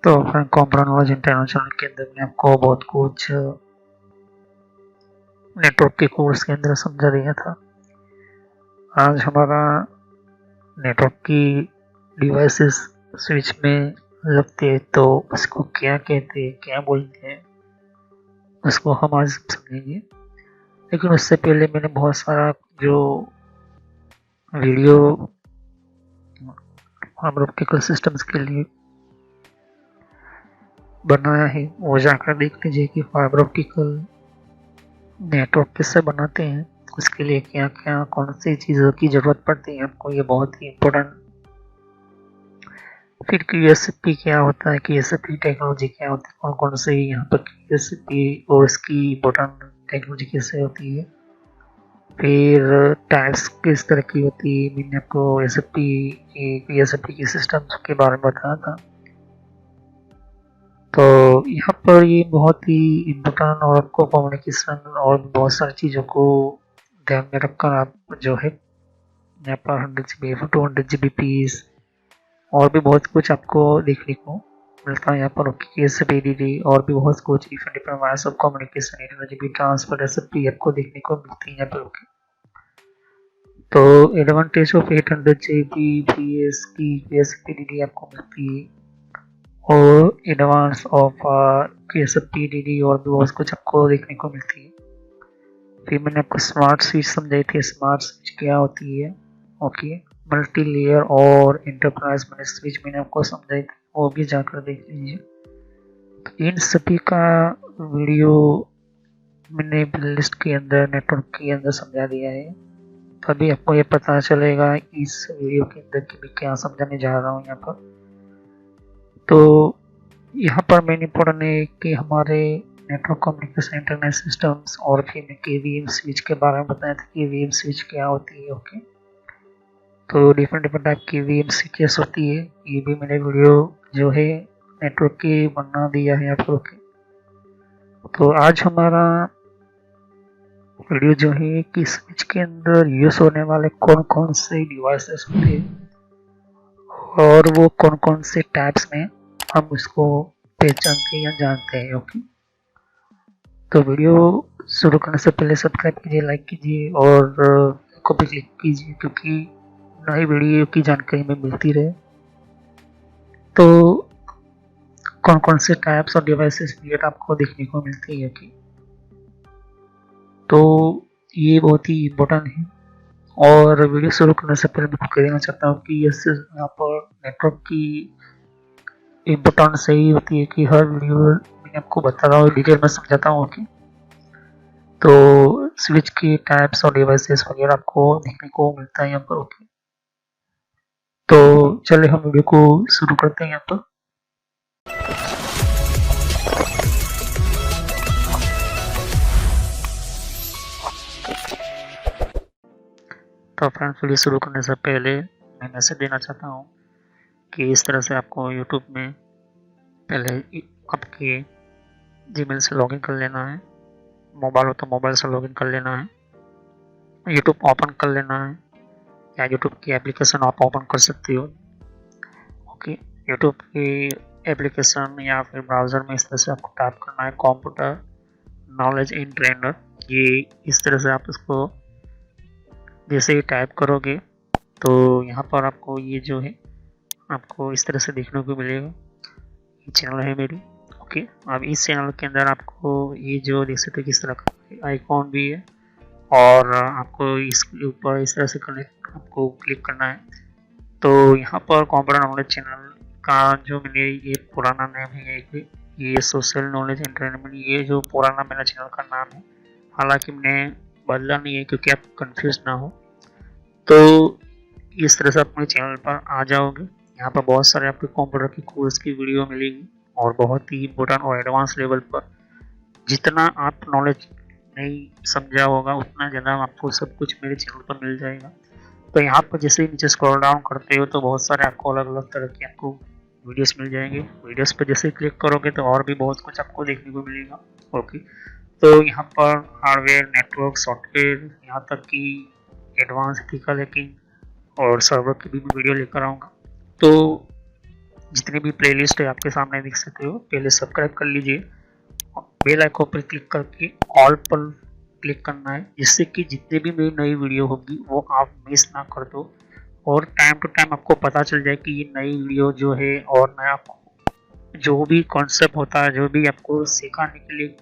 तो friend computer knowledge international के अंदर में आपको बहुत कुछ नेटवर्क के कोर्स के अंदर समझा दिया था। आज हमारा नेटवर्क की डिवाइसेस स्विच में लगते हैं तो उसको क्या कहते हैं, क्या बोलते हैं, उसको हम आज समझेंगे। लेकिन उससे पहले मैंने बहुत सारा जो वीडियो फाइबर ऑप्टिकल सिस्टम्स के लिए बनाया है वो जाकर देख लीजिए कि फाइबर ऑप्टिकल नेटवर्क किससे बनाते हैं, उसके लिए क्या क्या कौन सी चीज़ों की ज़रूरत पड़ती है आपको, ये बहुत ही इम्पोर्टेंट। फिर QSFP क्या होता है, QSFP टेक्नोलॉजी क्या होती है, कौन कौन से यहाँ पर QSFP और इसकी इम्पोर्टेंट टेक्नोलॉजी कैसे होती है। फिर टाइप्स किस तरह की होती है, मैंने आपको QSFP की सिस्टम के बारे में बताया था। तो यहाँ पर ये बहुत ही इम्पोर्टेंट और आपको कम्युनिकेशन और बहुत सारी चीज़ों को ध्यान में रखकर आप जो है यहाँ पर 100 GB 200 GB पीस और भी बहुत कुछ आपको देखने को मिलता है यहाँ पर। KSFP और भी बहुत कुछ different wires of communication 800 GB transfer SFP आपको देखने को मिलती है यहाँ पर। तो एडवांटेज ऑफ 800 GB पीएस की KSFP आपको मिलती है और एडवांस ऑफ KSFP और भी बहुत कुछ आपको देखने को मिलती है। फिर मैंने आपको स्मार्ट स्विच समझाई थी, स्मार्ट स्विच क्या होती है। ओके, मल्टी लेयर और इंटरप्राइज मैंने स्विच मैंने आपको समझाई थी, वो भी जाकर देख लीजिए। तो इन सभी का वीडियो मैंने प्लेलिस्ट के अंदर नेटवर्क के अंदर समझा दिया है, तभी आपको ये पता चलेगा इस वीडियो के अंदर कि मैं क्या समझाने जा रहा हूँ यहाँ पर। तो यहाँ पर मेन इम्पोर्टेंट है कि हमारे नेटवर्क कम्युनिकेशन इंटरनेट सिस्टम्स और फिर मैं KVM स्विच के बारे में बताया था, KVM स्विच क्या होती है। ओके, तो डिफरेंट टाइप की KVM स्विचेस होती है, ये भी मैंने वीडियो जो है नेटवर्क की बना दिया है आप लोग के। तो आज हमारा वीडियो जो है कि स्विच के अंदर यूज होने वाले कौन कौन से डिवाइसेस होते हैं और वो कौन कौन से टाइप्स में हम उसको पहचानते हैं या जानते हैं। ओके, तो वीडियो शुरू करने से पहले सब्सक्राइब कीजिए, लाइक कीजिए और को भी क्लिक कीजिए क्योंकि नई वीडियो की जानकारी में मिलती रहे। तो कौन कौन से टाइप्स और डिवाइसेस आपको देखने को मिलती है। ओके, तो ये बहुत ही इम्पोर्टेंट है। और वीडियो शुरू करने से पहले मैं कह देना चाहता हूँ कि यहाँ पर नेटवर्क की इम्पोर्टेंस सही होती है कि हर वीडियो मैं आपको बता रहा हूँ, डिटेल में समझाता हूँ। ओके, तो स्विच के टाइप्स और डिवाइसेस वगैरह आपको देखने को मिलता है यहाँ पर। ओके, तो चलिए हम वीडियो को शुरू करते हैं यहाँ पर। तो फ्रेंड्स, वीडियो शुरू करने से पहले मैं मैसेज देना चाहता हूँ कि इस तरह से आपको यूट्यूब में पहले आपके जीमेल से लॉगिन कर लेना है, मोबाइल हो तो मोबाइल से लॉगिन कर लेना है, यूट्यूब ओपन कर लेना है या यूट्यूब की एप्लीकेशन आप ओपन कर सकते हो। ओके, यूट्यूब की एप्लीकेशन या फिर ब्राउज़र में इस तरह से आपको टाइप करना है कंप्यूटर नॉलेज इन ट्रेनर। ये इस तरह से आप इसको जैसे ही टाइप करोगे तो यहाँ पर आपको ये जो है आपको इस तरह से देखने को मिलेगा। ये चैनल है मेरी। ओके, अब इस चैनल के अंदर आपको ये जो देख सकते किस तरह का आइकॉन भी है और आपको इसके ऊपर इस तरह से आपको क्लिक करना है। तो यहाँ पर कंप्यूटर नॉलेज चैनल का जो मैंने ये पुराना नाम है, ये सोशल नॉलेज एंटरटेनमेंट, ये जो पुराना मेरा चैनल का नाम है, हालांकि मैंने बदला नहीं है क्योंकि आप कंफ्यूज ना हो। तो इस तरह से आप मेरे चैनल पर आ जाओगे, यहाँ पर बहुत सारे आपको कंप्यूटर की कोर्स की वीडियो मिलेगी और बहुत ही इम्पोर्टेंट और एडवांस लेवल पर जितना आप नॉलेज नहीं समझा होगा उतना ज़्यादा आपको सब कुछ मेरे चैनल पर मिल जाएगा। तो यहाँ पर जैसे ही नीचे स्क्रॉल डाउन करते हो तो बहुत सारे आपको अलग अलग तरह के आपको वीडियोस मिल जाएंगे। वीडियोस पर जैसे क्लिक करोगे तो और भी बहुत कुछ आपको देखने को मिलेगा। ओके, तो यहाँ पर हार्डवेयर, नेटवर्क, सॉफ्टवेयर, यहाँ तक कि एडवांस एथिकल हैकिंग और सर्वर की भी वीडियो लेकर आऊँगा। तो जितनी भी प्लेलिस्ट है आपके सामने देख सकते हो, पहले सब्सक्राइब कर लीजिए। बेल आइकन पर क्लिक करके ऑल पर क्लिक करना है, जिससे कि जितने भी मेरी नई वीडियो होगी वो आप मिस ना कर दो, और टाइम टू टाइम आपको पता चल जाए कि ये नई वीडियो जो है और नया जो भी कॉन्सेप्ट होता है, जो भी आपको सिखाने के लिए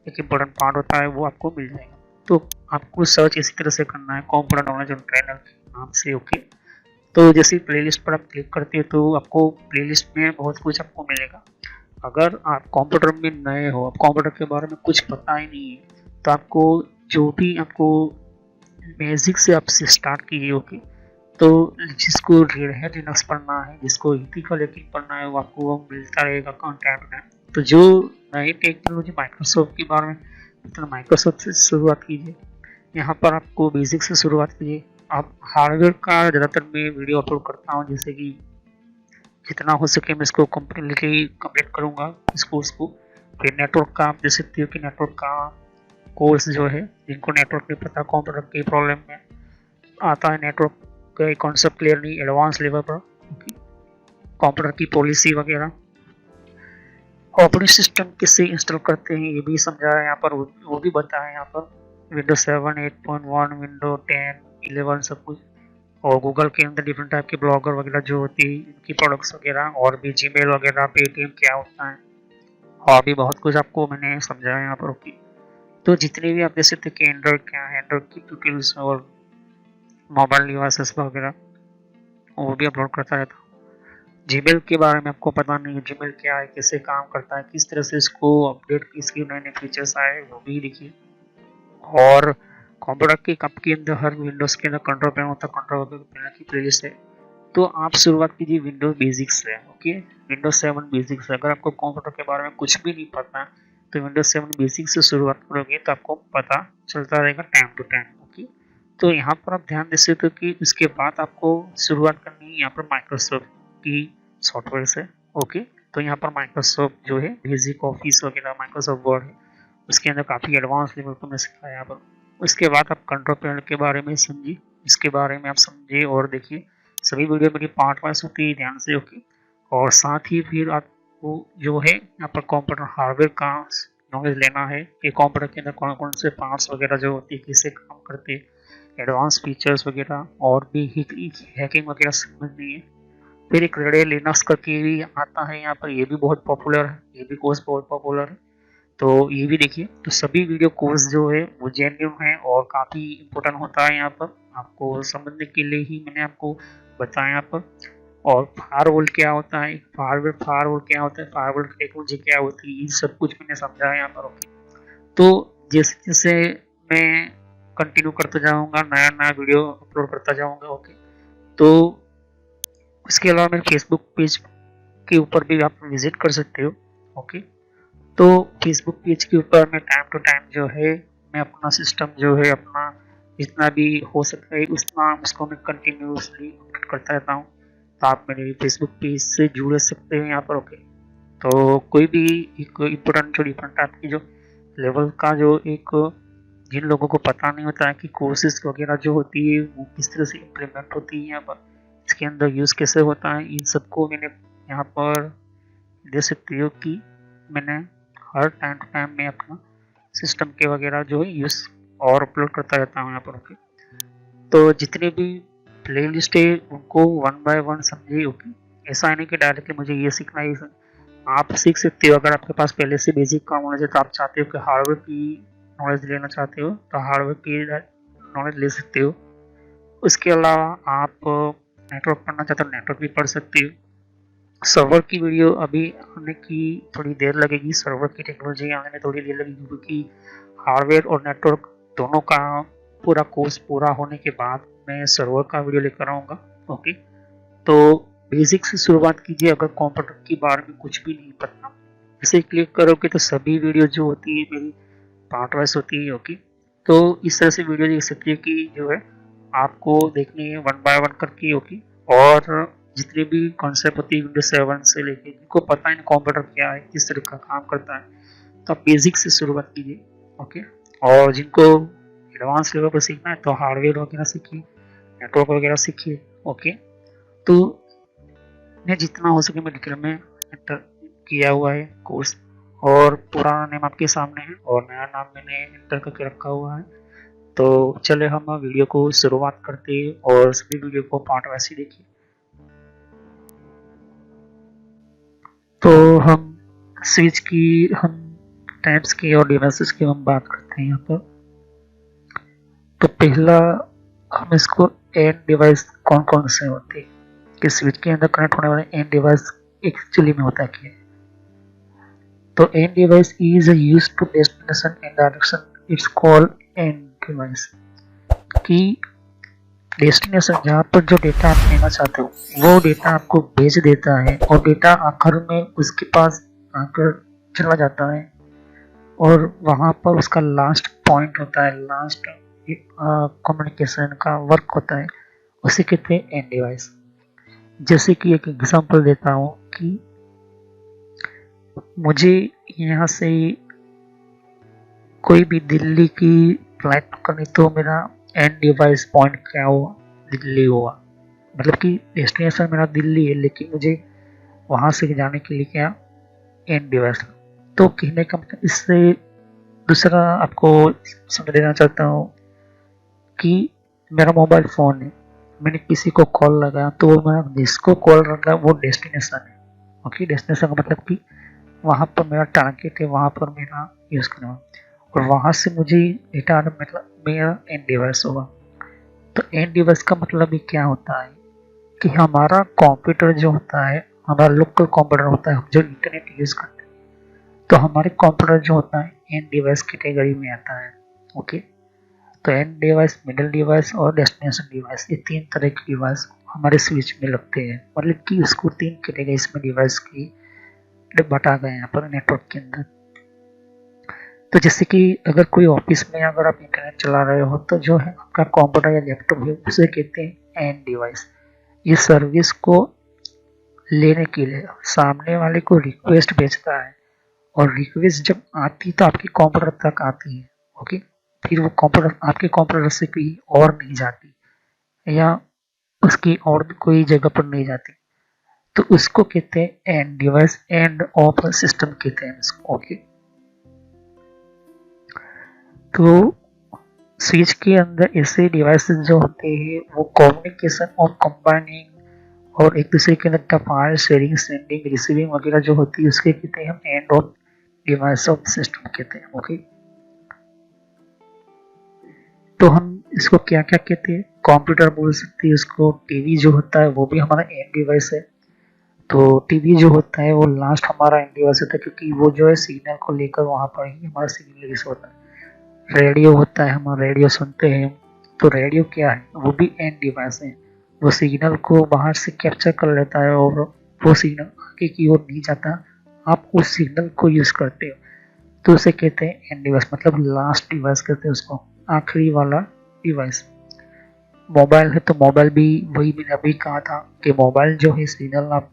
एक इम्पोर्टेंट पार्ट होता है, वो आपको मिल जाएगा। तो आपको सर्च इसी तरह से करना है, कंप्यूटर नॉलेज ऑन ट्रेनर के नाम से। ओके, तो जैसे प्लेलिस्ट पर आप क्लिक करते हो तो आपको प्लेलिस्ट में बहुत कुछ आपको मिलेगा। अगर आप कंप्यूटर में नए हो, आप कंप्यूटर के बारे में कुछ पता ही नहीं है, तो आपको जो भी आपको बेसिक से आपसे स्टार्ट कीजिए। ओके, तो जिसको रेड हैट लिनक्स पढ़ना है, जिसको इथिकल हैकिंग पढ़ना है, वो आपको वो मिलता रहेगा कंटेंट में। तो जो नई टेक्नोलॉजी माइक्रोसॉफ्ट के बारे में, तो माइक्रोसॉफ्ट से शुरुआत कीजिए। यहाँ पर आपको बेसिक से शुरुआत कीजिए। आप हार्डवेयर का ज़्यादातर मैं वीडियो अपलोड करता हूँ, जैसे कि जितना हो सके मैं इसको कम्प्लीटली कंप्लीट करूँगा इस कोर्स को। फिर नेटवर्क का आप देख सकते हो कि नेटवर्क का कोर्स जो है, जिनको नेटवर्क नहीं पता, कंप्यूटर की प्रॉब्लम में आता है, नेटवर्क का कॉन्सेप्ट क्लियर नहीं एडवांस लेवल पर, कंप्यूटर की पॉलिसी वगैरह, ऑपरेटिंग सिस्टम किससे इंस्टॉल करते हैं ये भी समझाया यहाँ पर, वो भी बताया यहाँ पर। विंडोज 7, 8.1, विंडो 10, 11 सब कुछ, और गूगल के अंदर डिफरेंट टाइप के ब्लॉगर वगैरह जो होती है, इनकी प्रोडक्ट्स वगैरह, और भी जीमेल वगैरह, पेटीएम क्या होता है, और भी बहुत कुछ आपको मैंने समझाया यहाँ पर। ओके, तो जितने भी आप देख सकते कि एंड्रॉइड क्या है, एंड्रॉइड की ट्यूटोरियल्स और मोबाइल डिवाइसेस वगैरह वो भी अपलोड करता रहता हूँ। जीमेल के बारे में आपको पता नहीं है, जीमेल क्या है, कैसे काम करता है, किस तरह से इसको अपडेट, इसके नए नए फीचर्स आए, वो भी देखिए। और कंप्यूटर के कप के अंदर हर विंडोज के अंदर कंट्रोल पैनल होता है, कंट्रोल पैनल की प्लेलिस्ट है। तो आप शुरुआत कीजिए विंडोज बेसिक्स से। ओके, विंडोज 7 बेसिक्स से। अगर आपको कंप्यूटर के बारे में कुछ भी नहीं पता तो विंडोज 7 बेसिक्स से शुरुआत करोगे तो आपको पता चलता रहेगा टाइम टू टाइम। ओके, तो यहाँ पर आप ध्यान दे सकते हो कि उसके बाद आपको शुरुआत करनी है यहाँ पर माइक्रोसॉफ्ट की सॉफ्टवेयर से। ओके, तो यहाँ पर माइक्रोसॉफ्ट जो है बेसिक ऑफिस वगैरह, माइक्रोसॉफ्ट वर्ड है, उसके अंदर काफ़ी एडवांस लेवल पर मैं सिखाया यहाँ पर। उसके बाद आप कंट्रोल पैनल के बारे में समझिए, इसके बारे में आप समझिए और देखिए। सभी वीडियो मेरी पार्ट वाइज होती है, ध्यान से। ओके, और साथ ही फिर आपको जो है यहाँ पर कंप्यूटर हार्डवेयर का नॉलेज लेना है कि कंप्यूटर के अंदर कौन कौन से पार्ट्स वगैरह जो होती है, कैसे काम करते हैं, एडवांस फीचर्स वगैरह, और भी हैकिंग वगैरह समझनी है। फिर एक रेड लिनक्स करके भी आता है यहाँ पर, ये भी बहुत पॉपुलर है, ये भी कोर्स बहुत पॉपुलर है, तो ये भी देखिए। तो सभी वीडियो कोर्स जो है वो जेन्युइन है और काफ़ी इम्पोर्टेंट होता है यहाँ पर, आपको समझने के लिए ही मैंने आपको बताया यहाँ पर। और फायरवॉल क्या होता है, फायरवॉल क्या होता है, फायरवॉल टेक्नोलॉजी क्या होती है, ये सब कुछ मैंने समझाया यहाँ पर। ओके, तो जैसे जैसे मैं कंटिन्यू करता जाऊँगा, नया नया वीडियो अपलोड करता जाऊँगा। ओके, तो इसके अलावा मेरे फेसबुक पेज के ऊपर भी आप विजिट कर सकते हो। ओके, तो फेसबुक पेज के ऊपर मैं टाइम टू टाइम जो है मैं अपना सिस्टम जो है अपना जितना भी हो सकता है उतना उसको मैं कंटिन्यूसली अपडेट करता रहता हूँ। तो आप मेरे फेसबुक पेज से जुड़ सकते हैं यहाँ पर। ओके, तो कोई भी एक इम्पोर्टेंट जो डिफरेंट टाइप की जो लेवल का जो एक, जिन लोगों को पता नहीं होता है कि कोर्सेज वगैरह जो होती है वो किस तरह से इम्प्लीमेंट होती है यहाँ पर, इसके अंदर यूज़ कैसे होता है, इन सबको मैंने यहाँ पर दे सकती हो कि मैंने हर टाइम टू टाइम में अपना सिस्टम के वगैरह जो है यूज़ और अपलोड करता रहता हूँ यहाँ पर। ओके, तो जितने भी प्ले लिस्ट है उनको वन बाय वन समझिए। ओके, ऐसा नहीं कि डायरेक्टली मुझे ये सीखना है, आप सीख सकते हो। अगर आपके पास पहले से बेसिक का नॉलेज है तो आप चाहते हो कि हार्डवेयर की नॉलेज लेना चाहते हो तो हार्डवेयर की नॉलेज ले सकते हो। उसके अलावा आप नेटवर्क पढ़ना चाहते हो, नेटवर्क भी पढ़ सकते हो। सर्वर की वीडियो अभी आने की थोड़ी देर लगेगी, सर्वर की टेक्नोलॉजी आने में थोड़ी देर लगेगी, क्योंकि हार्डवेयर और नेटवर्क दोनों का पूरा कोर्स पूरा होने के बाद मैं सर्वर का वीडियो लेकर आऊँगा। ओके, तो बेसिक से शुरुआत कीजिए। अगर कंप्यूटर के बारे में कुछ भी नहीं पता, इसे क्लिक करोगे तो सभी वीडियो जो होती है मेरी पार्ट वाइज होती है। ओके, तो इस तरह से वीडियो देख सकती है कि जो है आपको देखनी है वन बाय वन करके। ओके, और जितने भी कॉन्सेप्ट होती है विंडोज 7 से लेके, जिनको पता है कंप्यूटर क्या है, किस तरह का काम करता है, तो आप बेसिक से शुरुआत कीजिए। ओके, और जिनको एडवांस लेवल पर सीखना है तो हार्डवेयर वगैरह सीखिए, नेटवर्क वगैरह सीखिए। ओके, तो मैं जितना हो सके मेडिकल में एंटर किया हुआ है कोर्स, और पुराना नेम आपके सामने है और नया नाम मैंने एंटर करके रखा हुआ है। तो चले हम वीडियो को शुरुआत करते हैं और सभी वीडियो को पार्ट वैसे देखिए। तो हम स्विच की, हम टाइप्स की और डिवाइसेस की हम बात करते हैं यहाँ पर। तो पहला हम इसको एंड डिवाइस कौन कौन से होते हैं कि स्विच के अंदर कनेक्ट होने वाले एंड डिवाइस एक्चुअली में होता है क्या। तो end device is used to destination end direction, it's called end device. कि डेस्टिनेशन जहाँ पर जो डेटा आप लेना चाहते हो वो डेटा आपको भेज देता है और डेटा आखिर में उसके पास आकर चला जाता है और वहाँ पर उसका लास्ट पॉइंट होता है, लास्ट कम्युनिकेशन का वर्क होता है, उसे कहते हैं एंड डिवाइस। जैसे कि एक एग्जांपल देता हूँ कि मुझे यहाँ से कोई भी दिल्ली की फ्लाइट करनी, तो मेरा एंड डिवाइस पॉइंट क्या हुआ, दिल्ली हुआ। मतलब कि डेस्टिनेशन मेरा दिल्ली है लेकिन मुझे वहाँ से जाने के लिए क्या एंड डिवाइस। तो कहने का मतलब इससे दूसरा आपको समझ देना चाहता हूँ कि मेरा मोबाइल फ़ोन है, मैंने किसी को कॉल लगाया तो वो मेरा जिसको कॉल लगा वो डेस्टिनेशन है। ओके, डेस्टिनेशन का मतलब कि वहाँ पर मेरा टारगेट है, वहाँ पर मेरा यूज़ करना और वहाँ से मुझे डेटा आना, मतलब मेरा एंड डिवाइस होगा। तो एंड डिवाइस का मतलब ये क्या होता है कि हमारा कंप्यूटर जो होता है, हमारा लोकल कंप्यूटर होता है जो इंटरनेट यूज़ करते हैं, तो हमारे कंप्यूटर जो होता है एंड डिवाइस कैटेगरी में आता है। ओके, तो एंड डिवाइस, मिडिल डिवाइस और डेस्टिनेशन डिवाइस, ये तीन तरह के डिवाइस हमारे स्विच में लगते हैं। मतलब कि इसको तीन कैटेगरीज में डिवाइस की बांटा गया है यहाँ पर नेटवर्क के अंदर। तो जैसे कि अगर कोई ऑफिस में अगर आप इंटरनेट चला रहे हो तो जो है आपका कंप्यूटर या लैपटॉप है उसे कहते हैं एंड डिवाइस। ये सर्विस को लेने के लिए सामने वाले को रिक्वेस्ट भेजता है और रिक्वेस्ट जब आती तो आपके कंप्यूटर तक आती है। ओके, फिर वो कंप्यूटर आपके कंप्यूटर से कहीं और नहीं जाती या उसकी और कोई जगह पर नहीं जाती, तो उसको कहते हैं and device, end of system कहते हैं इसको। ओके, तो स्विच के अंदर ऐसे डिवाइसेस जो होते हैं वो कम्युनिकेशन और कंबाइनिंग और एक दूसरे के अंदर फाइल शेयरिंग, सेंडिंग, रिसीविंग वगैरह जो होती है उसके कहते हैं हम end of device of system कहते हैं। ओके, तो हम इसको क्या क्या कहते हैं, कंप्यूटर बोल सकते हैं उसको, टीवी जो होता है वो भी हमारा एंड डिवाइस है। तो टीवी जो होता है वो लास्ट हमारा एंड डिवाइस होता है क्योंकि वो जो है सिग्नल को लेकर वहाँ पर ही हमारा सिग्नल रिलीज होता है। रेडियो होता है, हम रेडियो सुनते हैं, तो रेडियो क्या है, वो भी एंड डिवाइस है। वो सिग्नल को बाहर से कैप्चर कर लेता है और वो सिग्नल आगे की ओर नहीं जाता, आप उस सिग्नल को यूज करते हो, तो उसे कहते हैं एंड डिवाइस, मतलब लास्ट डिवाइस कहते हैं उसको, आखिरी वाला डिवाइस। मोबाइल है तो मोबाइल भी वही मैंने अभी कहा था कि मोबाइल जो है सिग्नल आप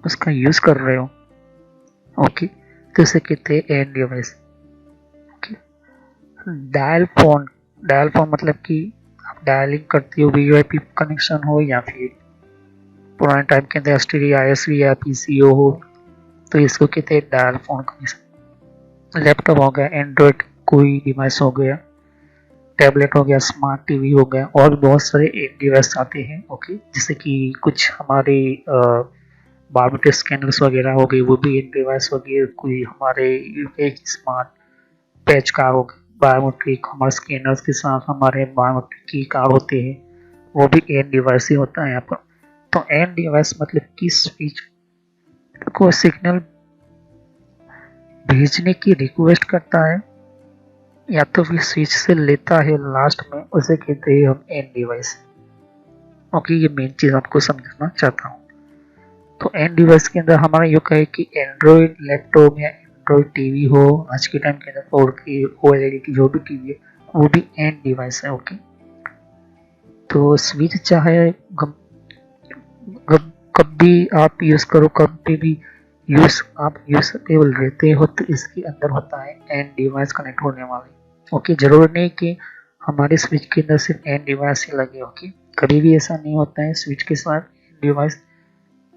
उसका यूज कर रहे हो। ओके, तो इसे कहते हैं and device. Dial phone, dial phone मतलब कि आप डायलिंग करती हो, वीआईपी कनेक्शन हो या फिर पुराने टाइम के अंदर एसटीडी, आईएसवी या पीसीओ हो, तो इसको कहते हैं डायल फोन कनेक्शन। लैपटॉप हो गया, एंड्रॉयड कोई डिवाइस हो गया, टैबलेट हो गया, स्मार्ट टीवी हो गया, और बहुत सारे एक डिवाइस आते हैं। ओके, जैसे कि कुछ हमारे बायोमेट्रिक स्कैनर्स वगैरह हो गई, वो भी एक डिवाइस हो गई। कोई हमारे एक स्मार्ट पैच कार्ड हो गए, बायोमेट्रिक हमारे स्कैनर्स के साथ हमारे बायोमेट्रिक की कार्ड होते हैं, वो भी एंड डिवाइस ही होता है यहाँ पर। तो एंड डिवाइस मतलब कि स्विच को सिग्नल भेजने की रिक्वेस्ट करता है या तो फिर स्विच से लेता है लास्ट में, उसे कहते हैं हम एंड डिवाइस। ओके, ये मेन चीज आपको समझना चाहता हूँ। तो एंड डिवाइस के अंदर हमारा ये कहे कि एंड्रॉयड लैपटॉप या एंड्रॉयड टीवी हो, आज के टाइम के अंदर 4K OLED की जो भी टीवी है वो भी एंड डिवाइस है। ओके, तो स्विच चाहे कब भी आप यूज करो, कभी भी आप यूजेबल रहते हो, तो इसके अंदर होता है एंड डिवाइस कनेक्ट होने वाले। ओके, जरूर नहीं कि हमारे स्विच के अंदर सिर्फ एंड डिवाइस ही लगे। ओके, कभी भी ऐसा नहीं होता है, स्विच के साथ डिवाइस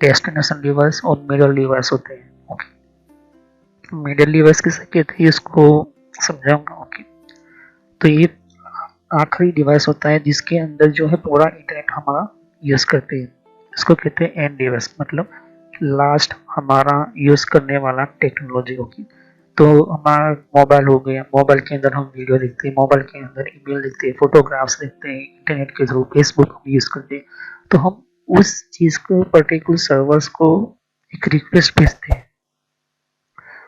डेस्टिनेशन डिवाइस और मिडल डिवाइस होते हैं। ओके, मिडल डिवाइस किसे कहते हैं इसको समझाऊंगा। ओके, तो ये आखिरी डिवाइस होता है जिसके अंदर जो है पूरा इंटरनेट हमारा यूज करते हैं। इसको कहते हैं एंड डिवाइस, मतलब लास्ट हमारा यूज करने वाला टेक्नोलॉजी होगी। तो हमारा मोबाइल हो गया, मोबाइल के अंदर हम वीडियो देखते हैं, मोबाइल के अंदर ईमेल देखते हैं, फोटोग्राफ्स देखते हैं, इंटरनेट के थ्रू फेसबुक हम यूज करते हैं। तो हम उस चीज को पर्टिकुलर सर्वर्स को एक रिक्वेस्ट भेजते हैं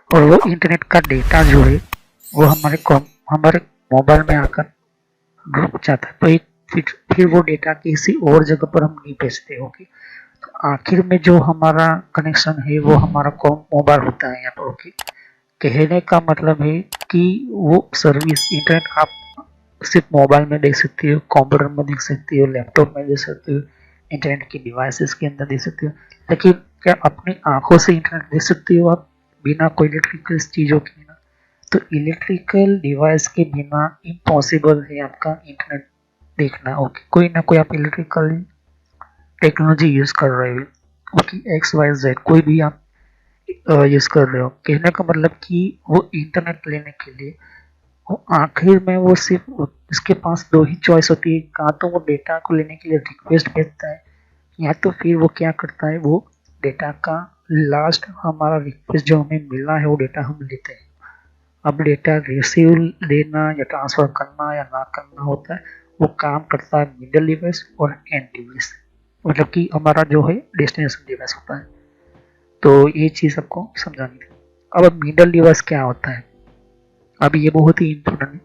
और वो इंटरनेट का डेटा जो है वो हमारे मोबाइल में आकर रुक जाता है। तो एक फिर वो डेटा किसी और जगह पर हम नहीं भेजते। ओके, तो आखिर में जो हमारा कनेक्शन है वो हमारा मोबाइल होता है यहाँ पर। ओके, कहने का मतलब है कि वो सर्विस इंटरनेट आप सिर्फ मोबाइल में देख सकते हो, कंप्यूटर में देख सकते हो, लैपटॉप में देख सकते हो, इंटरनेट की डिवाइसेस के अंदर देख सकते हो, लेकिन क्या अपनी आंखों से इंटरनेट देख सकते हो आप बिना कोई इलेक्ट्रिकल चीजों के बिना? तो इलेक्ट्रिकल डिवाइस के बिना इम्पॉसिबल है आपका इंटरनेट देखना। ओके, कोई ना कोई आप इलेक्ट्रिकल टेक्नोलॉजी यूज कर रहे हो। ओके, एक्स वाई जेड कोई भी आप यूज कर रहे हो। कहने का मतलब कि वो इंटरनेट लेने के लिए वो आखिर में वो सिर्फ उसके पास दो ही चॉइस होती है, कहाँ तो वो डेटा को लेने के लिए रिक्वेस्ट भेजता है या तो फिर वो क्या करता है, वो डेटा का लास्ट हमारा रिक्वेस्ट जो हमें मिला है वो डेटा हम लेते हैं। अब डेटा रिसीव लेना या ट्रांसफर करना या ना करना होता है, वो काम करता है मिडल डिवाइस और एंड डिवाइस, मतलब कि हमारा जो है डेस्टिनेशन डिवाइस होता है। तो ये चीज़ आपको समझानी थी। अब मिडल डिवाइस क्या होता है, अब ये बहुत ही इम्पोर्टेंट है।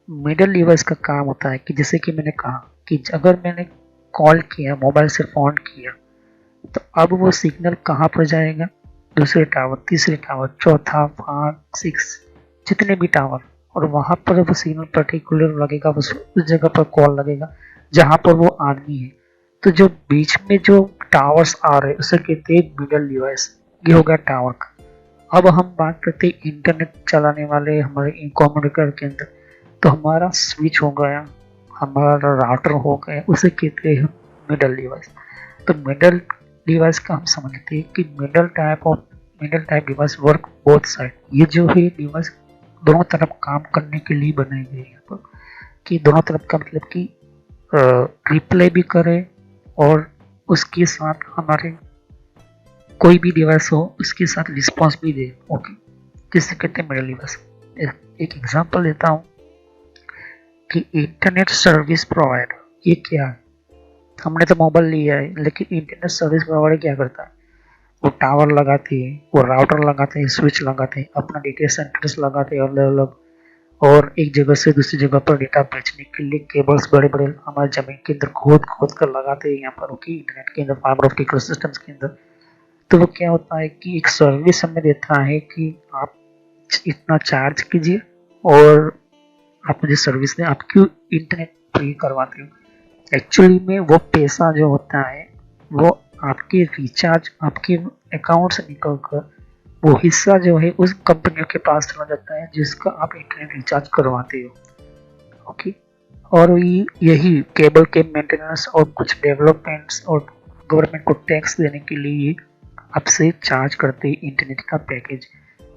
मिडल डिवाइस का काम होता है कि जैसे कि मैंने कहा कि अगर मैंने कॉल किया, मोबाइल से फ़ोन किया, तो अब वो सिग्नल कहाँ पर जाएगा, दूसरे टावर, तीसरे टावर, चौथा, 5, 6 जितने भी टावर, और वहाँ पर वो सिग्नल पर्टिकुलर लगेगा, उस जगह पर कॉल लगेगा जहाँ पर वो आदमी है। तो जो बीच में जो टावर्स आ रहे हैं उसे कहते हैं मिडल डिवाइस। ये हो गया टावर का। अब हम बात करते हैं इंटरनेट चलाने वाले हमारे कम्युनिकेटर के अंदर, तो हमारा स्विच हो गया, हमारा राउटर हो गया, उसे कहते हैं मिडल डिवाइस। तो मिडल डिवाइस का हम समझते हैं कि middle type device work both side. ये जो है डिवाइस दोनों तरफ काम करने के लिए बनाई गई है, पर कि दोनों तरफ का मतलब कि रिप्लाई भी करे और उसके साथ हमारे कोई भी डिवाइस हो उसके साथ रिस्पॉन्स भी दे। ओके, जिससे कहते हैं मिडल डिवाइस। एक एग्जांपल देता हूँ कि इंटरनेट सर्विस प्रोवाइडर ये क्या है। हमने तो मोबाइल लिया है, लेकिन इंटरनेट सर्विस प्रोवाइडर क्या करता है, वो टावर लगाते हैं, वो राउटर लगाते हैं, स्विच लगाते हैं, अपना डेटा सेंटर्स लगाते हैं अलग अलग, और एक जगह से दूसरी जगह पर डेटा भेजने के लिए केबल्स बड़े बड़े हमारे जमीन के अंदर खोद खोद कर लगाते हैं यहाँ पर। ओके, इंटरनेट के अंदर फाइबर ऑप्टिक सिस्टम्स के अंदर। तो वो क्या होता है कि एक सर्विस हमें देता है कि आप इतना चार्ज कीजिए और आप मुझे सर्विस दें, आप क्यों इंटरनेट फ्री करवाते हो। एक्चुअली में वो पैसा जो होता है वो आपके रिचार्ज, आपके अकाउंट से निकल कर वो हिस्सा जो है उस कंपनियों के पास चला जाता है जिसका आप इंटरनेट रिचार्ज करवाते हो। ओके, और यही केबल के मेंटेनेंस और कुछ डेवलपमेंट्स और गवर्नमेंट को टैक्स देने के लिए आपसे चार्ज करते हैं इंटरनेट का पैकेज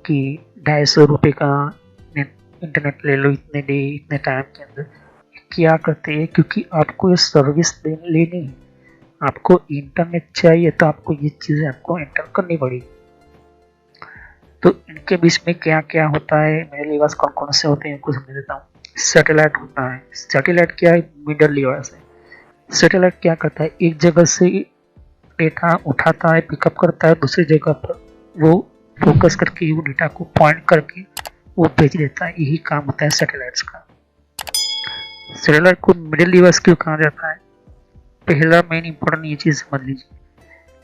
कि 250 रुपये का इंटरनेट ले लो इतने डे इतने टाइम के अंदर। क्या करते हैं, क्योंकि आपको ये सर्विस लेनी है, आपको इंटरनेट चाहिए, तो आपको ये चीज़ें आपको एंटर करनी पड़ेगी। तो इनके बीच में क्या क्या होता है, मेरे डिवाइस कौन कौन से होते हैं कुछ समझ देता हूँ। सैटेलाइट होता है। सैटेलाइट क्या है, मिडल डिवाइस है। सैटेलाइट क्या करता है, एक जगह से डेटा उठाता है, पिकअप करता है, दूसरी जगह पर वो फोकस करके वो डेटा को पॉइंट करके वो भेज देता है। यही काम होता है सैटेलाइट्स का। सैटेलाइट को मिडिल डिवाइस क्यों कहा जाता है, पहला मेन इंपॉर्टेंट ये चीज समझ लीजिए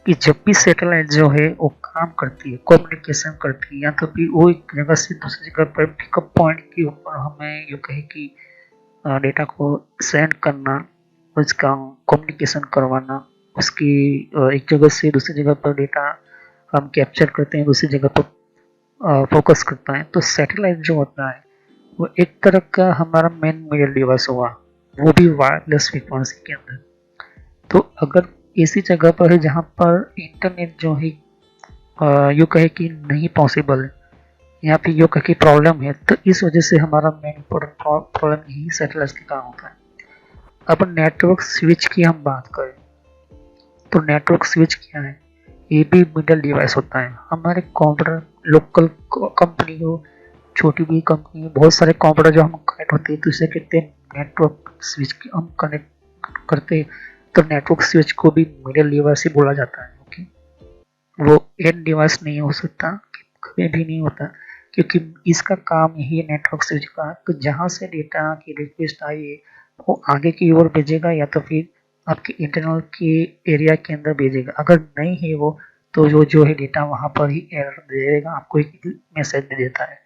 कि जब भी सैटेलाइट जो है वो काम करती है, कम्युनिकेशन करती है, या तो भी वो एक जगह से दूसरी जगह पर पिकअप पॉइंट के ऊपर हमें यूँ कहे कि डेटा को सेंड करना, उसका कम्युनिकेशन करवाना, उसकी एक जगह से दूसरी जगह पर डेटा हम कैप्चर करते हैं, दूसरी जगह पर फोकस करता है। तो सैटेलाइट जो होता है वो एक तरह का हमारा मेन मिडल डिवाइस हुआ, वो भी वायरलेस फ्रीक्वेंसी के अंदर। तो अगर ऐसी जगह पर है जहाँ पर इंटरनेट जो है यूँ कहे कि नहीं पॉसिबल है, यहाँ पे यूँ कहे कि प्रॉब्लम है। तो इस वजह से हमारा मेन इम्पोर्टेंट प्रॉब्लम यही सैटेलाइट के कारण होता है। अब नेटवर्क स्विच की हम बात करें तो नेटवर्क स्विच क्या है? ये भी मिडल डिवाइस होता है। हमारे कंप्यूटर लोकल कंपनी हो, छोटी भी कंपनी हो, बहुत सारे कंप्यूटर जो हम कनेक्ट होते हैं तो इसे कहते हैं नेटवर्क स्विच हम कनेक्ट करते हैं। तो नेटवर्क स्विच को भी मिडल डिवाइस ही बोला जाता है। ओके, वो एंड डिवाइस नहीं हो सकता, कभी भी नहीं होता, क्योंकि इसका काम यही है नेटवर्क स्विच का कि जहाँ से डेटा की रिक्वेस्ट आई है वो आगे की ओर भेजेगा या तो फिर आपके इंटरनल के एरिया के अंदर भेजेगा। अगर नहीं है वो तो जो है डेटा वहाँ पर ही एरर दे देगा, आपको एक मैसेज दे देता है।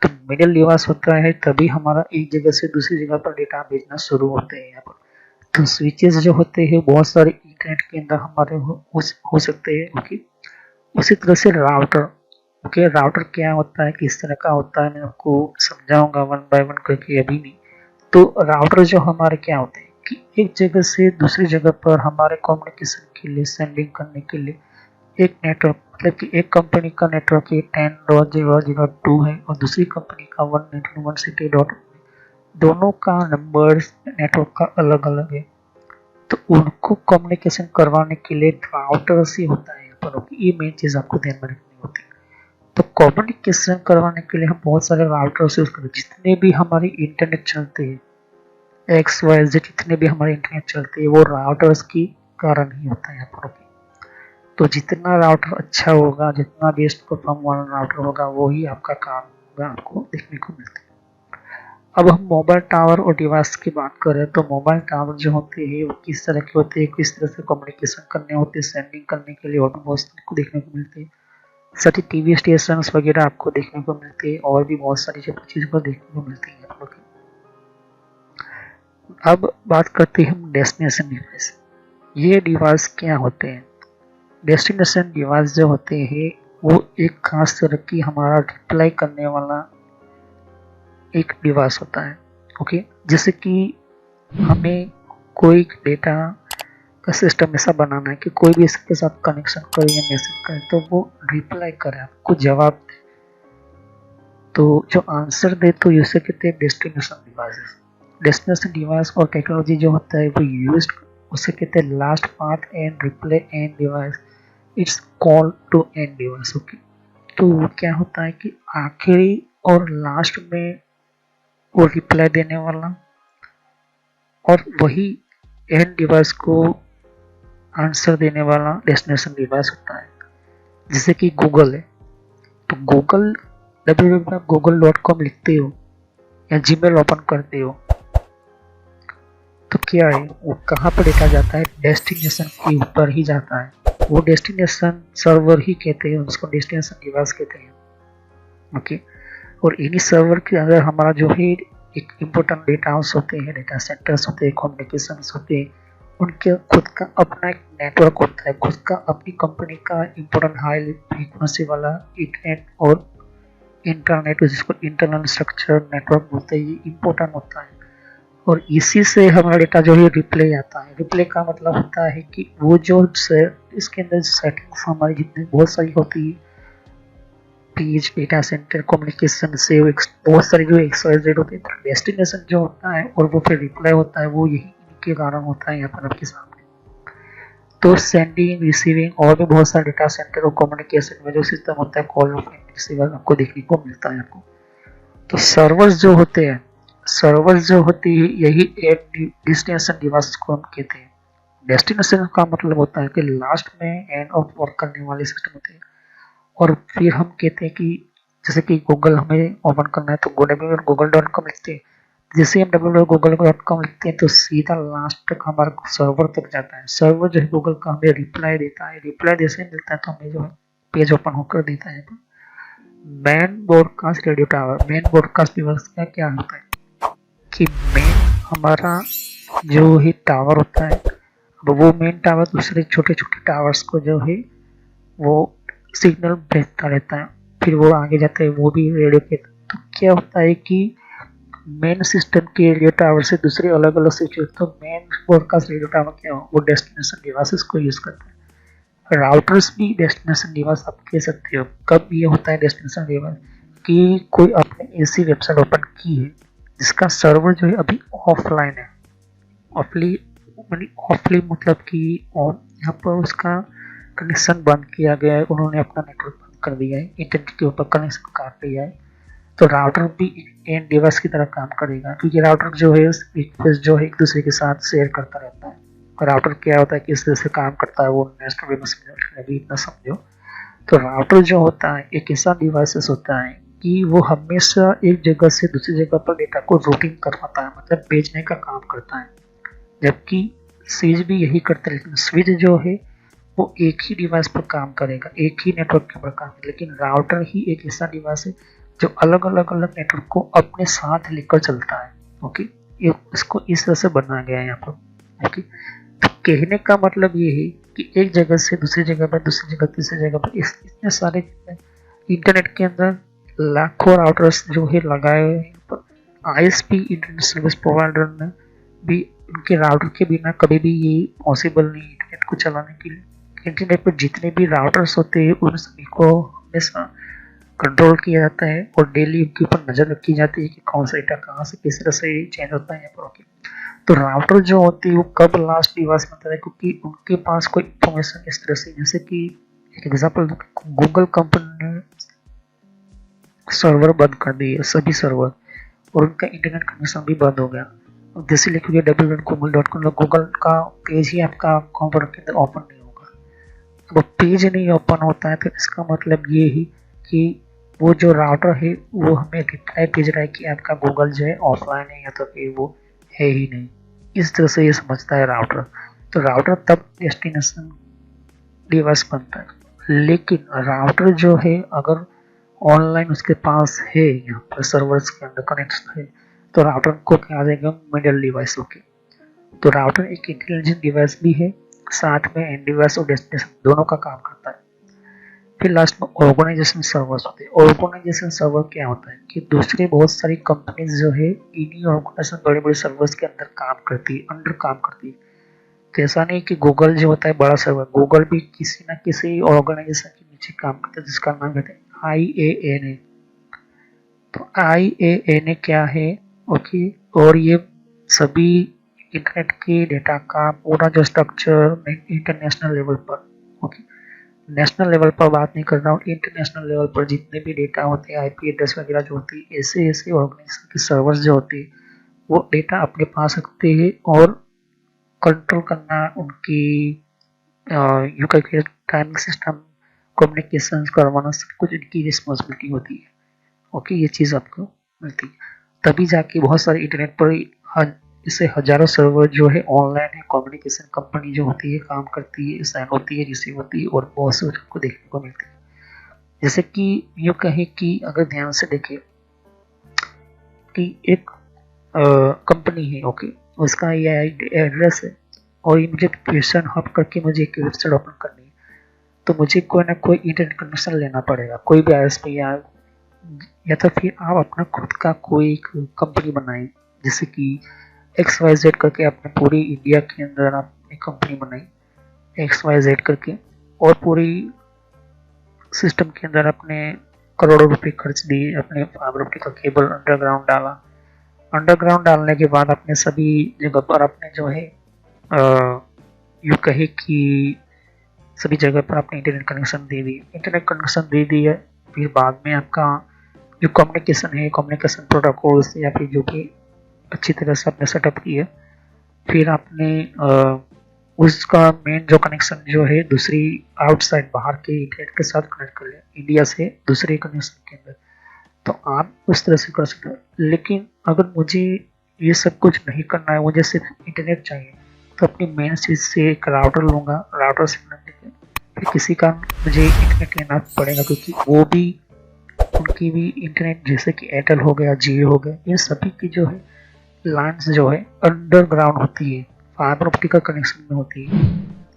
तो मिडिल डिवाइस होता है तभी हमारा एक जगह से दूसरी जगह पर डेटा भेजना शुरू होते हैं यहाँ पर। तो स्विचेस जो होते हैं बहुत सारे इंटरनेट के अंदर हमारे हो सकते हैं। ओके, उसी तरह से राउटर। ओके, राउटर क्या होता है, किस तरह का होता है, मैं आपको समझाऊंगा वन बाय वन करके, अभी नहीं। तो राउटर जो हमारे क्या होते हैं कि एक जगह से दूसरी जगह पर हमारे कम्युनिकेशन के लिए, सेंडिंग करने के लिए एक नेटवर्क, मतलब कि एक कंपनी का नेटवर्क 10.0.0.2 है और दूसरी कंपनी का 192.168.1, दोनों का नंबर्स नेटवर्क का अलग अलग है। तो उनको कम्युनिकेशन करवाने के लिए राउटर्स ही होता है यहाँ पर। ये मेन चीज़ आपको ध्यान में रखनी होती है। तो कम्युनिकेशन करवाने के लिए हम बहुत सारे राउटर्स यूज करते हैं। जितने भी हमारे इंटरनेट चलते हैं, XYZ जितने भी हमारे इंटरनेट चलते हैं वो राउटर्स की कारण ही होता है यहाँ पर। तो जितना राउटर अच्छा होगा, जितना बेस्ट परफॉर्म वाला राउटर होगा, वो ही आपका काम होगा, आपको देखने को मिलता है। अब हम मोबाइल टावर और डिवाइस की बात करें तो मोबाइल टावर जो होते हैं वो किस तरह के होते हैं, किस तरह से कम्युनिकेशन करने होते हैं, सेंडिंग करने के लिए और भी बहुत को देखने को मिलते हैं। साथ ही टीवी स्टेशन वगैरह आपको देखने को मिलते हैं और भी बहुत सारी चीज़ों को देखने को मिलती है आप लोग। अब बात करते हैं हम डेस्टिनेशन डिवाइस। ये डिवाइस क्या होते हैं? डेस्टिनेशन डिवाइस जो होते हैं वो एक खास तरह की हमारा रिप्लाई करने वाला एक डिवाइस होता है। ओके, जैसे कि हमें कोई डेटा का सिस्टम ऐसा बनाना है कि कोई भी इसके साथ कनेक्शन करे या मैसेज करे तो वो रिप्लाई करे, आपको जवाब दे, तो जो आंसर दे, तो इसे कहते हैं डेस्टिनेशन डिवाइस। डेस्टिनेशन डिवाइस और टेक्नोलॉजी जो होता है वो यूज, उसे कहते हैं last path end reply end device, it's call to end device. Okay, तो क्या होता है कि आखिरी और लास्ट में वो रिप्लाई देने वाला और वही एंड डिवाइस को आंसर देने वाला डेस्टिनेशन डिवाइस होता है। जैसे कि गूगल है, तो गूगल www.google.com लिखते हो या जीमेल ओपन करते हो तो क्या है, वो कहाँ पर डेटा जाता है? डेस्टिनेशन के ऊपर ही जाता है। वो डेस्टिनेशन सर्वर ही कहते हैं, उसको डेस्टिनेशन डिवाइस कहते हैं। ओके, और इन्हीं सर्वर के अंदर हमारा जो है एक इम्पोर्टेंट डेटा हाउस होते हैं, डेटा सेंटर्स होते हैं, कम्युनिकेशन होते हैं, उनके खुद का अपना एक नेटवर्क होता है, खुद का अपनी कंपनी का इम्पोर्टेंट हाई फ्रीक्वेंसी वाला इंटरनेट और इंटरनेट, जिसको इंटरनल स्ट्रक्चर नेटवर्क बोलते हैं, ये इम्पोर्टेंट होता है। और इसी से हमारा डेटा जो है रिप्ले आता है। रिप्ले का मतलब होता है कि वो जो इसके अंदर सेटिंग्स हमारी जितनी बहुत सारी होती है, पेज, डेटा सेंटर, कम्युनिकेशन से बहुत सारी जो XYZ होती है, डेस्टिनेशन जो होता है और वो फिर रिप्लाई होता है, वो यही इनके कारण होता है यहाँ पर आपके सामने। तो सेंडिंग, रिसीविंग और भी बहुत सारे डेटा सेंटर और कम्युनिकेशन में जो सिस्टम होता है कॉल ऑफ एंड रिसीवर आपको देखने को मिलता है आपको। तो सर्वर्स जो होते हैं, सर्वर्स जो होती है यही एक डेस्टिनेशन डिवाइस को हम कहते हैं। डेस्टिनेशन का मतलब होता है कि लास्ट में एंड ऑफ वर्क करने वाले सिस्टम होते हैं। और फिर हम कहते हैं कि जैसे कि गूगल हमें ओपन करना है तो www.google.com लिखते हैं। जैसे हम www.google.com लिखते हैं तो सीधा लास्ट तक हमारे सर्वर तक जाता है। सर्वर जो है गूगल का हमें रिप्लाई देता है, रिप्लाई जैसे मिलता है तो हमें जो है पेज ओपन होकर देता है। Main broadcast radio tower, main broadcast device का क्या होता है कि मेन हमारा जो है टावर होता है, वो मेन टावर दूसरे छोटे छोटे टावर्स को जो है वो सिग्नल भेजता रहता है, फिर वो आगे जाता है, वो भी रेडियो पे। तो क्या होता है कि मेन सिस्टम के रेडियो टावर से दूसरे अलग अलग स्विच, तो मेन ब्रॉडकास्ट रेडियो टावर क्या हो, वो डेस्टिनेशन डिवाइसेस को यूज करता है। राउटर्स भी डेस्टिनेशन डिवाइस आप कह सकते हो। कब ये होता है डेस्टिनेशन डिवाइस, कि कोई आपने ऐसी वेबसाइट ओपन की है जिसका सर्वर जो है अभी ऑफलाइन है। ऑफली ऑफली मतलब कि यहाँ पर उसका कनेक्शन बंद किया गया है, उन्होंने अपना नेटवर्क बंद कर दिया है, इंटरनेट के ऊपर कनेक्शन काट दिया है। तो राउटर भी एंड डिवाइस की तरह काम करेगा, क्योंकि राउटर जो है रिक्वेस्ट जो है एक दूसरे के साथ शेयर करता रहता है। राउटर क्या होता है, किस तरह से काम करता है, वो नेक्स्ट वीडियो में समझो, अभी इतना समझो। तो राउटर जो होता है एक ऐसा डिवाइसेस होता है कि वो हमेशा एक जगह से दूसरी जगह पर डेटा को रूटिंग करवाता है, मतलब भेजने का काम करता है। जबकि स्विच भी यही करता है, लेकिन स्विच जो है वो एक ही डिवाइस पर काम करेगा, एक ही नेटवर्क के ऊपर काम करेगा। लेकिन राउटर ही एक ऐसा डिवाइस है जो अलग अलग नेटवर्क को अपने साथ लेकर चलता है। ओके, ये इसको इस तरह से बनाया गया है यहाँ पर। ओके, तो कहने का मतलब ये है कि एक जगह से दूसरी जगह पर, दूसरी जगह तीसरी जगह पर, इतने सारे इंटरनेट के अंदर लाखों राउटर्स जो है लगाए हुए हैं। पर आईएसपी इंटरनेट सर्विस प्रोवाइडर ने भी उनके राउटर के बिना कभी भी ये पॉसिबल नहीं इंटरनेट को चलाने के लिए। इंटरनेट पर जितने भी राउटर्स होते हैं उन सभी को हमेशा कंट्रोल किया जाता है और डेली उनके ऊपर नजर रखी जाती है कि कौन सा डेटा कहाँ से किस तरह से चेंज होता है यहाँ पर। ओके, तो राउटर जो होती है वो कब लास्ट डिवाइस बनता है, क्योंकि उनके पास कोई इंफॉर्मेशन इस तरह से, जैसे कि एक एग्जांपल, गूगल कंपनी ने सर्वर बंद कर दिए, सभी सर्वर, और उनका इंटरनेट कनेक्शन भी बंद हो गया। जैसे लिखोगे www.google.com, गूगल का पेज ही आपका कंप्यूटर के अंदर ओपन नहीं होगा। वो पेज नहीं ओपन होता है तो इसका मतलब ये ही कि वो जो राउटर है वो हमें रिप्लाई भेज रहा है कि आपका गूगल जो है ऑफलाइन है या तो फिर वो है ही नहीं। इस तरह से ये समझता है राउटर। तो राउटर तब डेस्टिनेशन डिवाइस बनता है। लेकिन राउटर जो है अगर ऑनलाइन उसके पास है, यहाँ पर सर्वर्स के अंदर कनेक्शन है, तो राउटर को क्या आ जाएगा, मिडल डिवाइस। ओके, तो राउटर एक इंटेलिजेंट डिवाइस भी है, साथ में एंड डिवाइस और डेस्टिनेशन दोनों का काम करता है। फिर लास्ट में ऑर्गेनाइजेशन सर्वर्स होते हैं। ऑर्गेनाइजेशन सर्वर क्या होता है कि दूसरे बहुत सारी कंपनीज जो है इन्हीं ऑर्गेनाइजेशन बड़े बड़े सर्वर्स के अंदर काम करती है, अंडर काम करती है। तो ऐसा नहीं कि गूगल जो होता है बड़ा सर्वर, गूगल भी किसी ना किसी ऑर्गेनाइजेशन के नीचे काम करता है जिसका नाम कहते हैं IANA। तो IANA क्या है, ओके, और ये सभी इंटरनेट के डेटा का पूरा जो स्ट्रक्चर इंटरनेशनल लेवल पर, ओके, नेशनल लेवल पर बात नहीं कर रहा हूँ, इंटरनेशनल लेवल पर जितने भी डेटा होते हैं, IP एड्रेस वगैरह जो होती है, ऐसे ऐसे ऑर्गेनाइजेशन के सर्वर्स जो होते हैं वो डेटा अपने पास रखते हैं और कंट्रोल करना उनकी यू कहिए टाइमिंग सिस्टम, कम्युनिकेशन करवाना, सब कुछ इनकी रिस्पॉन्सिबिलिटी होती है। ओके, ये चीज़ आपको मिलती है। तभी जाके बहुत सारे इंटरनेट पर इससे हजारों सर्वर जो है ऑनलाइन है, कम्युनिकेशन कंपनी जो होती है काम करती है, साइन होती है, रिसीव होती है और बहुत से आपको देखने को मिलती है। जैसे कि यूँ कहें कि अगर ध्यान से देखें कि एक कंपनी है, ओके, उसका ये एड्रेस है और ये मुझे क्वेश्चन हब करके मुझे एक वेबसाइट ओपन करनी है, तो मुझे कोई ना कोई इंटरनेट कनेक्शन लेना पड़ेगा, कोई भी ISP या तो फिर आप अपना खुद का कोई कंपनी बनाए, जैसे कि XYZ करके आपने पूरी इंडिया के अंदर आपने कंपनी बनाई XYZ करके, और पूरी सिस्टम के अंदर आपने करोड़ों रुपए खर्च दिए, अपने फाइबर ऑप्टिक का केबल अंडरग्राउंड डाला। अंडरग्राउंड डालने के बाद अपने सभी जगह पर आपने जो है यूँ कहे कि सभी जगह पर आपने इंटरनेट कनेक्शन दे दी, इंटरनेट कनेक्शन दे दी है। फिर बाद में आपका जो कम्युनिकेशन है, कम्युनिकेशन प्रोटोकॉल्स या फिर जो भी अच्छी तरह से आपने सेटअप किया, फिर आपने उसका मेन जो कनेक्शन जो है दूसरी आउटसाइड बाहर के इंटरनेट के साथ कनेक्ट कर लिया, इंडिया से दूसरे कनेक्शन के अंदर, तो आप उस तरह से कर सकते हो। लेकिन अगर मुझे ये सब कुछ नहीं करना है, मुझे सिर्फ इंटरनेट चाहिए, तो अपनी मेन स्विच से एक राउटर लूँगा, राउटर से फिर किसी का मुझे इंटरनेट लेना पड़ेगा, क्योंकि वो भी उनकी भी इंटरनेट जैसे कि एयरटेल हो गया, जियो हो गया, इन सभी की जो है लाइन्स जो है अंडरग्राउंड होती है, फाइबर ऑप्टिक का कनेक्शन में होती है।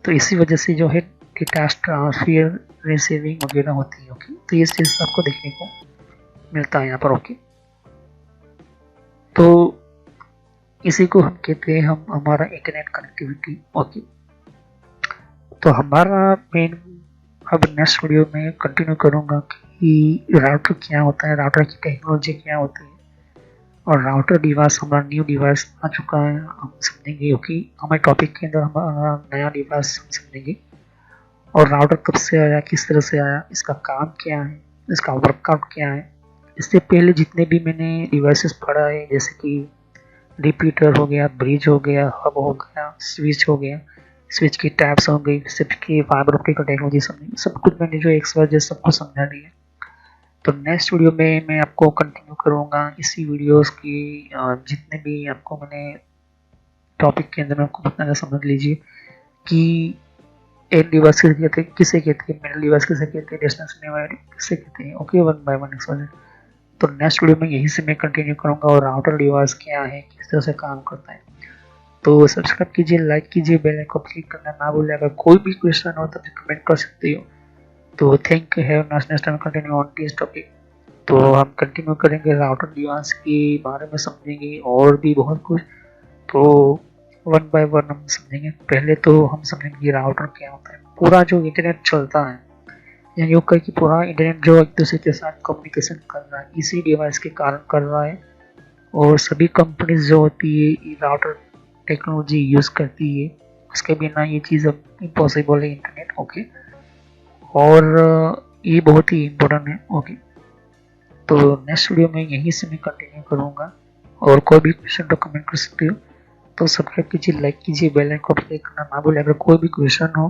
तो इसी वजह से जो है डेटा ट्रांसफर, रिसीविंग वगैरह होती है। ओके, तो ये चीज़ आपको देखने को मिलता है यहाँ पर। ओके, तो इसी को हम कहते हैं हमारा इंटरनेट कनेक्टिविटी। ओके, तो हमारा मेन अब नेक्स्ट वीडियो में कंटिन्यू करूँगा कि राउटर क्या होता है, राउटर की टेक्नोलॉजी क्या होती है, और राउटर डिवाइस हमारा न्यू डिवाइस आ चुका है, हम समझेंगे। ओके, हमारे टॉपिक के अंदर हमारा नया डिवाइस हम समझेंगे, और राउटर कब से आया, किस तरह से आया, इसका काम क्या है, इसका वर्कआउट क्या है। इससे पहले जितने भी मैंने डिवाइसेस पढ़ा है, जैसे कि रिपीटर हो गया, ब्रिज हो गया, हब हो गया, स्विच हो गया, स्विच की टाइप्स हो गई, स्विच की फाइबर ऑप्टिक टेक्नोलॉजी समझी, सब कुछ मैंने जो एक बार सब कुछ समझा दिया। तो नेक्स्ट वीडियो में मैं आपको कंटिन्यू करूँगा इसी वीडियोस की जितने भी आपको मैंने टॉपिक के अंदर में आपको बताना, समझ लीजिए कि एंड डिवाइस किसे कहते हैं, मिडल डिवाइस किसे कहते हैं, डेस्टिनेशन डिवाइस किसे कहते हैं। Okay, one by one explain. तो नेक्स्ट वीडियो में यहीं से मैं कंटिन्यू करूँगा, और राउटर डिवाइस क्या है, किस तरह से काम करता है। तो सब्सक्राइब कीजिए, लाइक कीजिए, बेल आइकन को क्लिक करना ना भूलिए। अगर कोई भी क्वेश्चन हो तो कमेंट कर सकते हो। तो thank you, have next time continue on this topic. तो हम कंटिन्यू करेंगे राउटर डिवाइस के बारे में, समझेंगे और भी बहुत कुछ। तो वन बाय वन हम समझेंगे। पहले तो हम समझेंगे राउटर क्या होता है। पूरा जो इंटरनेट चलता है, या यूँ कहें कि पूरा इंटरनेट जो एक दूसरे के साथ कम्युनिकेशन कर रहा है, इसी डिवाइस के कारण कर रहा है। और सभी कंपनीज जो होती है राउटर टेक्नोलॉजी यूज़ करती है, उसके बिना ये चीज़ अब इम्पॉसिबल है, इंटरनेट। ओके, और ये बहुत ही इम्पोर्टेंट है। ओके, तो नेक्स्ट वीडियो में यहीं से मैं कंटिन्यू करूँगा, और कोई भी क्वेश्चन तो कमेंट कर सकते हो। तो सब्सक्राइब कीजिए, लाइक कीजिए, बेल आइकन को क्लिक करना ना भूलें। अगर कोई भी क्वेश्चन हो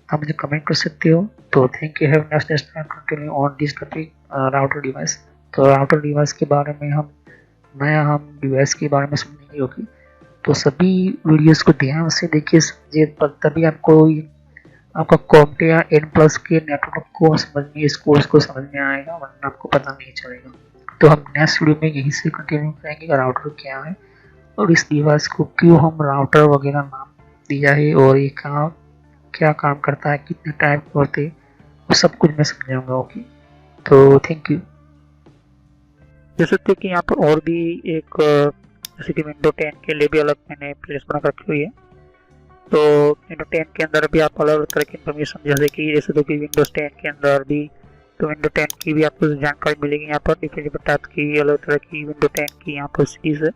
आप मुझे कमेंट कर सकते हो। तो thank you, have next time continue on this topic router device. तो राउटर डिवाइस के बारे में हम डिवाइस के बारे में समझेंगे। ओके, तो सभी वीडियोस को ध्यान से देखिए, समझिए, तभी आपको आपका कॉम्प्टे या एन प्लस के नेटवर्क को समझ में, इस कोर्स को समझ में आएगा, वरना आपको पता नहीं चलेगा। तो हम नेक्स्ट वीडियो में यहीं से कंटिन्यू करेंगे राउटर क्या है, और इस डिवाइस को क्यों हम राउटर वगैरह नाम दिया है, और ये क्या काम करता है, कितने टाइप होते हैं, वो सब कुछ मैं समझाऊंगा। ओके, तो थैंक यू। जैसे कि यहाँ पर और भी एक जैसे कि विंडो 10 के लिए भी अलग मैंने प्लेलिस्ट बना रखी हुई है। तो विंडो 10 के अंदर भी आप अलग अलग तरह की इन्फॉर्मेशन, जैसे कि विंडोज 10 के अंदर भी, तो विंडो 10 की भी आपको जानकारी मिलेगी यहाँ पर। डिफरेंट टाइप की अलग तरह की विंडो 10 की यहाँ पर सीरीज है।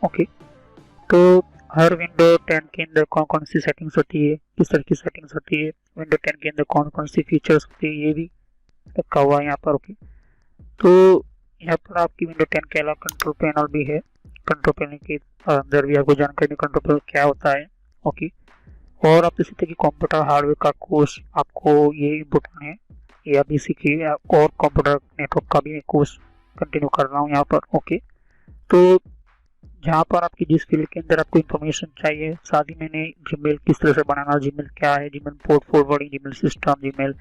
ओके, तो हर विंडो 10 के अंदर कौन कौन सी सेटिंग्स होती है, किस तरह की सेटिंग्स होती है, विंडो 10 के अंदर कौन कौन सी फीचर्स होती है, ये भी रखा हुआ है यहाँ पर। ओके, तो यहाँ पर आपकी विंडो 10 के अलावा कंट्रोल पैनल भी है। कंट्रोल पैनल के अंदर भी आपको जानकारी कंट्रोल पैनल क्या होता है। ओके, और आप इसी तरह की कंप्यूटर हार्डवेयर का कोर्स आपको ये इम्पोर्टेंट है, ये आप इसी की, और कंप्यूटर नेटवर्क का भी कोर्स कंटिन्यू कर रहा हूँ यहाँ पर। ओके, तो जहाँ पर आपकी जिस फील्ड के अंदर आपको इन्फॉर्मेशन चाहिए, साथ ही मैंने जीमेल किस तरह से बनाना, जीमेल क्या है, Gmail port forwarding, Gmail system, Gmail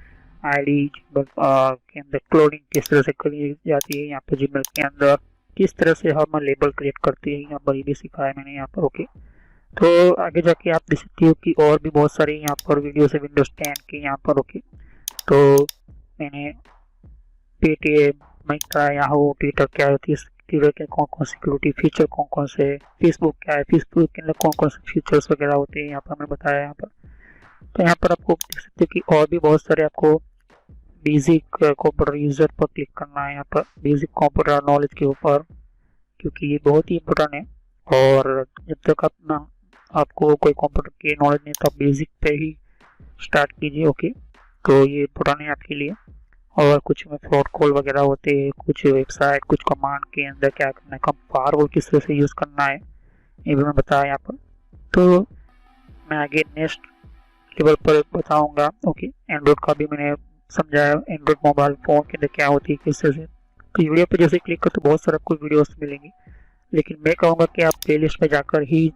ID, Gmail के अंदर क्लोनिंग किस तरह से करी जाती है, यहाँ पर जीमेल के अंदर किस तरह से हम लेबल क्रिएट करते हैं, यहाँ पर ये भी सिखाया मैंने यहाँ पर। ओके, तो आगे जाके आप देख सकते हो कि और भी बहुत सारे यहाँ पर वीडियो है विंडोज 10 के यहाँ पर। ओके, तो मैंने पेटीएम, मिंत्रा, याहू, ट्विटर क्या होती है, ट्विटर के कौन कौन सिक्योरिटी फीचर कौन कौन से, फेसबुक क्या है, फेसबुक के अंदर कौन कौन से फीचर्स वगैरह होते हैं, यहाँ पर मैंने बताया यहाँ पर। तो यहाँ पर आपको देख सकते हो कि और भी बहुत सारे आपको बेसिक कंप्यूटर यूजर पर क्लिक करना है, यहाँ पर बेसिक कंप्यूटर नॉलेज के ऊपर, क्योंकि ये बहुत ही इम्पोर्टेंट है। और जब तक आपको कोई कंप्यूटर की नॉलेज नहीं, तो आप बेसिक पे ही स्टार्ट कीजिए। ओके, तो ये इम्पोर्टेंट है आपके लिए। और कुछ में फ्रॉड कॉल वगैरह होते हैं, कुछ वेबसाइट, कुछ कमांड के अंदर क्या करना है, कब फायरवॉल किस तरह से यूज़ करना है, ये भी मैं बताया यहाँ पर। तो मैं आगे नेक्स्ट लेवल पर बताऊंगा। ओके, एंड्रॉइड का भी मैंने समझाया, एंड्रॉइड मोबाइल फ़ोन के अंदर क्या होती है, किस तरह से। तो वीडियो पर जैसे क्लिक कर तो बहुत सारे आपको वीडियोस मिलेंगी, लेकिन मैं कहूँगा कि आप प्ले लिस्ट में जाकर ही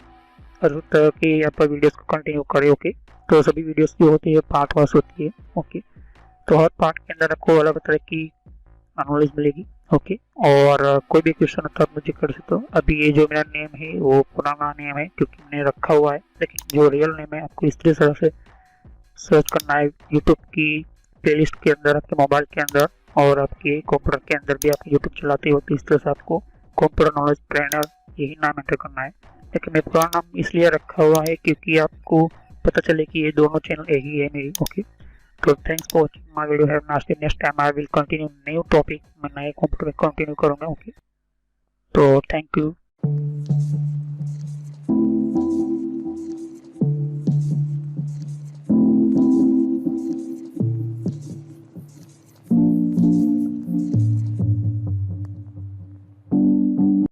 हर तरह की यहाँ पर वीडियोस को कंटिन्यू करें। ओके, तो सभी वीडियोस जो होती है पार्ट वाइज होती है। ओके, तो हर पार्ट के अंदर आपको अलग तरह की नॉलेज मिलेगी। ओके, और कोई भी क्वेश्चन होता है आप मुझे कर सकते हो। अभी ये जो मेरा नेम है वो पुराना नेम है, क्योंकि मैंने रखा हुआ है, लेकिन जो रियल नेम है आपको इस तरह से सर्च करना है यूट्यूब की प्लेलिस्ट के अंदर, आपके मोबाइल के अंदर, और आपके कंप्यूटर के अंदर भी आप यूट्यूब चलाते हो तो इस तरह से आपको कंप्यूटर नॉलेज ट्रेनर यही नाम एंटर करना है। लेकिन मैं पुराना नाम इसलिए रखा हुआ है क्योंकि आपको पता चले कि ये दोनों चैनल एक ही है मेरी। ओके, तो thanks for watching my video. Have nice day. Next time I will continue new topic, मैं नए कंप्यूटर में कंटिन्यू करूँगा। ओके, तो थैंक यू।